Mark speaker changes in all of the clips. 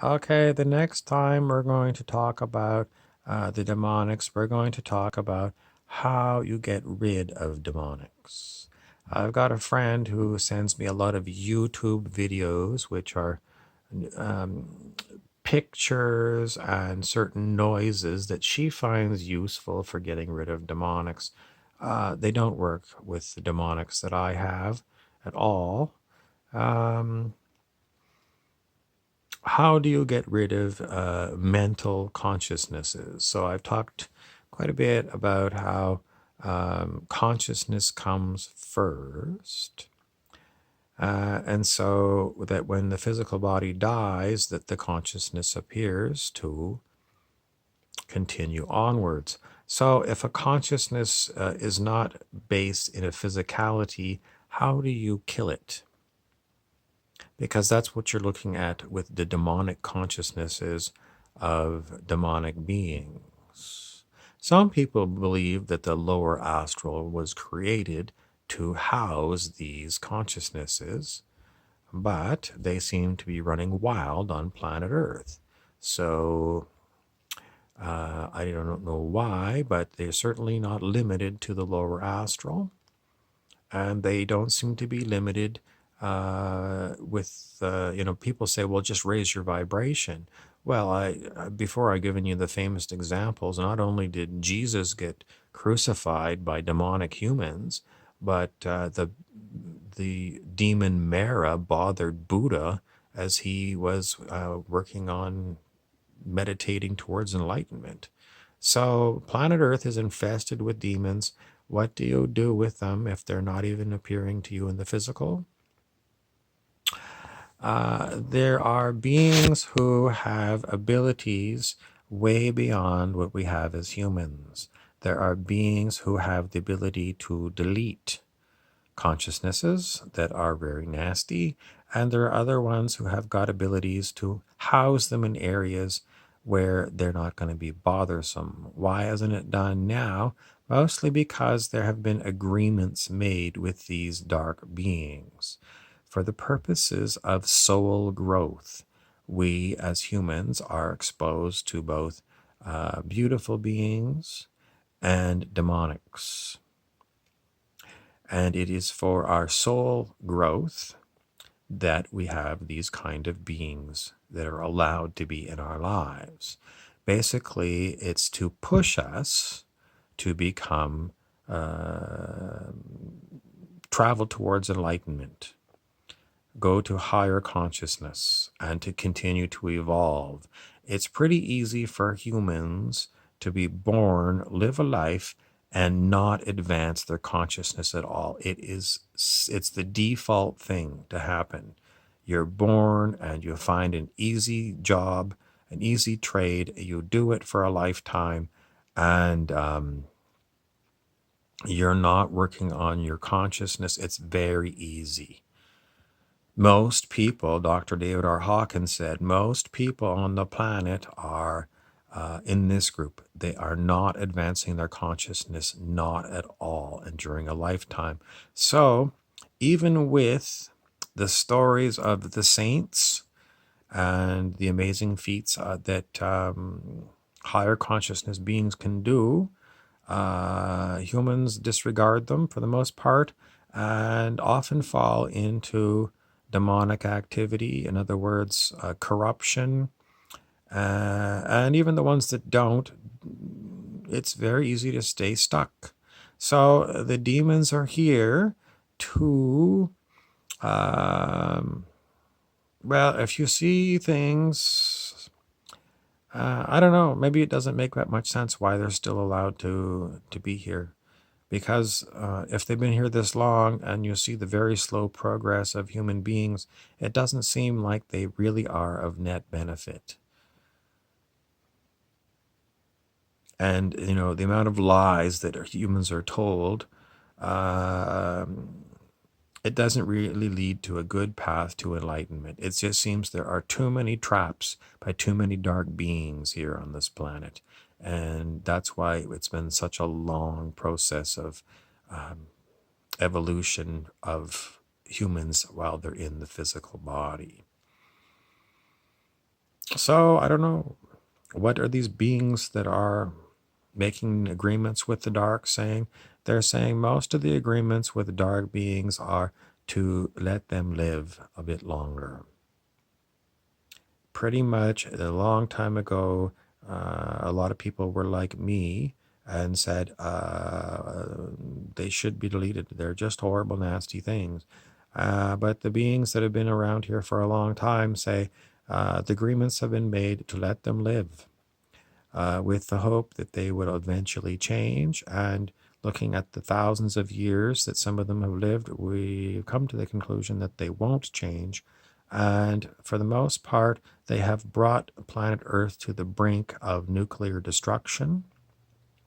Speaker 1: Okay, the next time we're going to talk about the demonics, we're going to talk about how you get rid of demonics. I've got a friend who sends me a lot of YouTube videos, which are um, pictures and certain noises that she finds useful for getting rid of demonics. They don't work with the demonics that I have at all. Um, how do you get rid of mental consciousnesses? So I've talked quite a bit about how consciousness comes first. And so that when the physical body dies, that the consciousness appears to continue onwards. So if a consciousness is not based in a physicality, how do you kill it? Because that's what you're looking at with the demonic consciousnesses of demonic beings. Some people believe that the lower astral was created to house these consciousnesses, but they seem to be running wild on planet Earth. So I don't know why, but they're certainly not limited to the lower astral, and they don't seem to be limited with people say, well, just raise your vibration. Well, before I given you the famous examples, not only did Jesus get crucified by demonic humans, but the demon Mara bothered Buddha as he was working on meditating towards enlightenment. So planet Earth is infested with demons. What do you do with them if they're not even appearing to you in the physical? There are beings who have abilities way beyond what we have as humans. There are beings who have the ability to delete consciousnesses that are very nasty, and there are other ones who have got abilities to house them in areas where they're not going to be bothersome. Why isn't it done now? Mostly because there have been agreements made with these dark beings for the purposes of soul growth. We as humans are exposed to both beautiful beings and demonics. And it is for our soul growth that we have these kind of beings that are allowed to be in our lives. Basically, it's to push us to become, travel towards enlightenment, go to higher consciousness, and to continue to evolve. It's pretty easy for humans to be born, live a life, and not advance their consciousness at all. It's the default thing to happen. You're born and you find an easy job, an easy trade. You do it for a lifetime, and you're not working on your consciousness. It's very easy. Most people, Dr. David R. Hawkins said, most people on the planet are in this group. They are not advancing their consciousness, not at all, and during a lifetime. So, even with the stories of the saints and the amazing feats that higher consciousness beings can do, humans disregard them for the most part and often fall into demonic activity, in other words, corruption. And even the ones that don't, it's very easy to stay stuck. So the demons are here to, well, if you see things, I don't know, maybe it doesn't make that much sense why they're still allowed to be here. Because if they've been here this long and you see the very slow progress of human beings, it doesn't seem like they really are of net benefit. And, the amount of lies that humans are told, it doesn't really lead to a good path to enlightenment. It just seems there are too many traps by too many dark beings here on this planet. And that's why it's been such a long process of evolution of humans while they're in the physical body. So I don't know. What are these beings that are making agreements with the dark saying? They're saying most of the agreements with the dark beings are to let them live a bit longer. Pretty much a long time ago, a lot of people were like me and said they should be deleted. They're just horrible, nasty things. But the beings that have been around here for a long time say the agreements have been made to let them live, with the hope that they would eventually change. And looking at the thousands of years that some of them have lived, we come to the conclusion that they won't change. And for the most part, they have brought planet Earth to the brink of nuclear destruction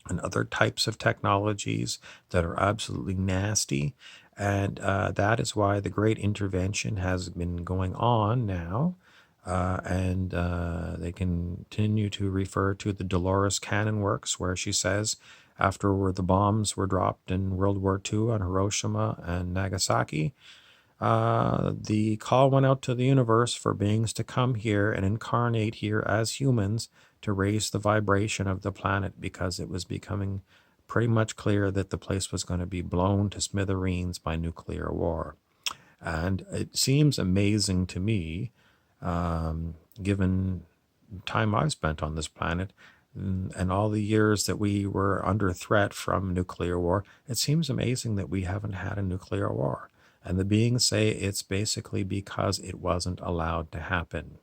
Speaker 1: and other types of technologies that are absolutely nasty. And that is why the great intervention has been going on now. And they continue to refer to the Dolores Cannon works, where she says, after the bombs were dropped in World War II on Hiroshima and Nagasaki, the call went out to the universe for beings to come here and incarnate here as humans to raise the vibration of the planet, because it was becoming pretty much clear that the place was going to be blown to smithereens by nuclear war. And it seems amazing to me, given time I've spent on this planet and all the years that we were under threat from nuclear war, it seems amazing that we haven't had a nuclear war. And the beings say it's basically because it wasn't allowed to happen.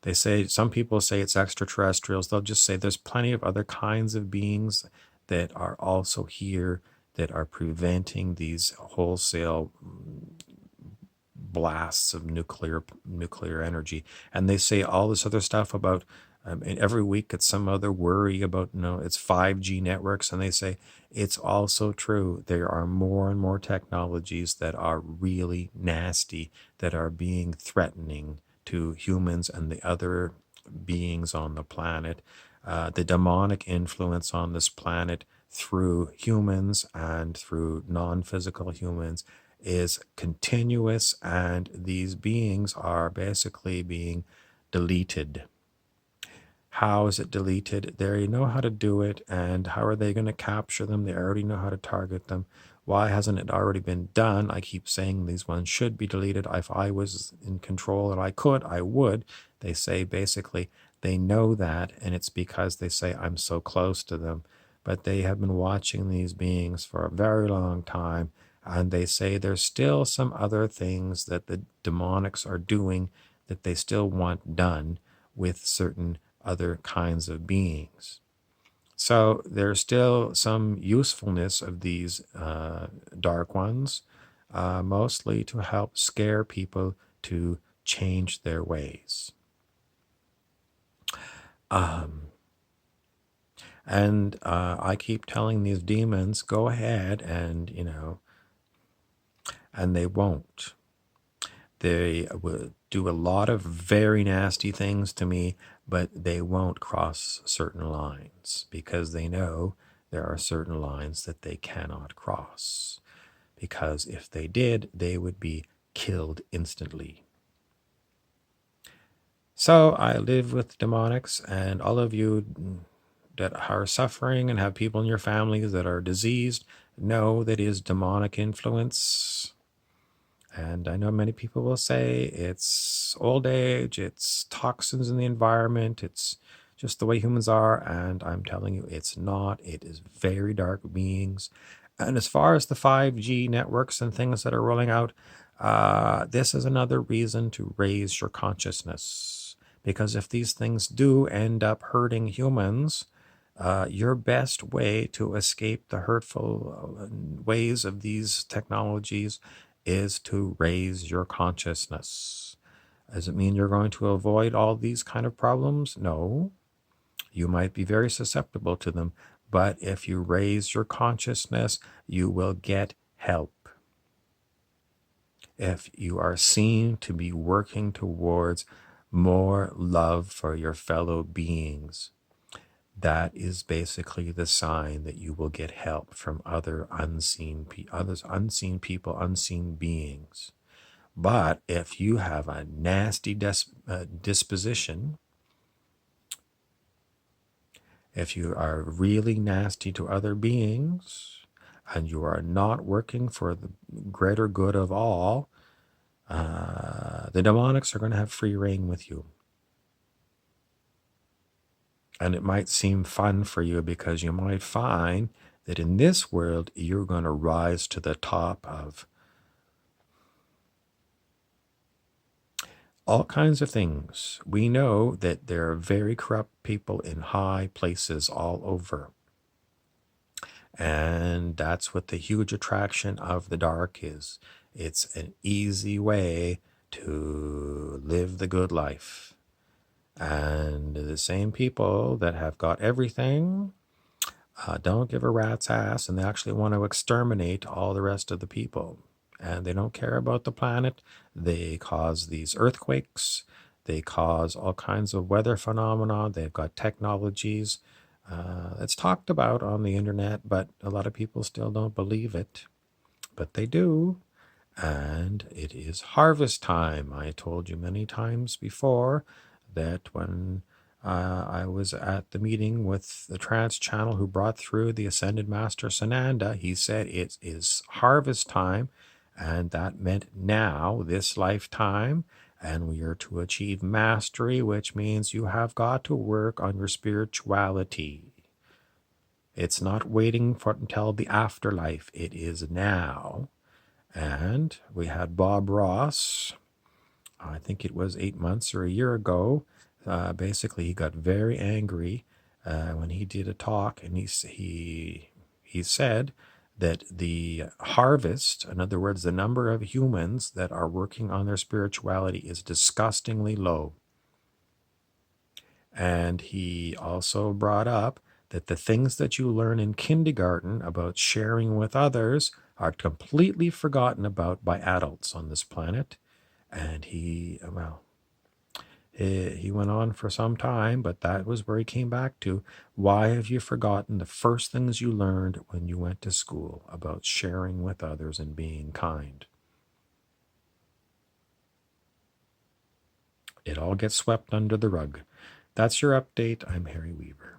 Speaker 1: They say, some people say it's extraterrestrials. They'll just say there's plenty of other kinds of beings that are also here that are preventing these wholesale blasts of nuclear energy. And they say all this other stuff about, and every week it's some other worry about, it's 5G networks. And they say it's also true. There are more and more technologies that are really nasty, that are being threatening to humans and the other beings on the planet. The demonic influence on this planet through humans and through non-physical humans is continuous, and these beings are basically being deleted. How is it deleted? They know how to do it, and how are they going to capture them? They already know how to target them. Why hasn't it already been done? I keep saying these ones should be deleted. If I was in control and I could, I would. They say basically they know that, and it's because they say I'm so close to them. But they have been watching these beings for a very long time, and they say there's still some other things that the demonics are doing that they still want done with certain other kinds of beings. So there's still some usefulness of these dark ones, mostly to help scare people to change their ways. And I keep telling these demons, go ahead and, and they won't. They would do a lot of very nasty things to me, but they won't cross certain lines because they know there are certain lines that they cannot cross. Because if they did, they would be killed instantly. So I live with demonics, and all of you that are suffering and have people in your families that are diseased know that is demonic influence. And I know many people will say it's old age, it's toxins in the environment, it's just the way humans are. And I'm telling you, it's not. It is very dark beings. And as far as the 5G networks and things that are rolling out, this is another reason to raise your consciousness. Because if these things do end up hurting humans, your best way to escape the hurtful ways of these technologies is to raise your consciousness. Does it mean you're going to avoid all these kind of problems? No. You might be very susceptible to them, but if you raise your consciousness, you will get help. If you are seen to be working towards more love for your fellow beings, that is basically the sign that you will get help from others unseen people, unseen beings. But if you have a nasty disposition, if you are really nasty to other beings, and you are not working for the greater good of all, the demonics are going to have free reign with you. And it might seem fun for you because you might find that in this world, you're going to rise to the top of all kinds of things. We know that there are very corrupt people in high places all over. And that's what the huge attraction of the dark is. It's an easy way to live the good life. And the same people that have got everything don't give a rat's ass, and they actually want to exterminate all the rest of the people. And they don't care about the planet. They cause these earthquakes. They cause all kinds of weather phenomena. They've got technologies. It's talked about on the internet, but a lot of people still don't believe it. But they do. And it is harvest time. I told you many times before that when I was at the meeting with the trance channel who brought through the Ascended Master Sananda, he said it is harvest time, and that meant now, this lifetime, and we are to achieve mastery, which means you have got to work on your spirituality. It's not waiting for until the afterlife, it is now. And we had Bob Ross, I think it was 8 months or a year ago. Basically, he got very angry when he did a talk, and he said that the harvest, in other words, the number of humans that are working on their spirituality is disgustingly low. And he also brought up that the things that you learn in kindergarten about sharing with others are completely forgotten about by adults on this planet. And he went on for some time, but that was where he came back to. Why have you forgotten the first things you learned when you went to school about sharing with others and being kind? It all gets swept under the rug. That's your update. I'm Harry Weaver.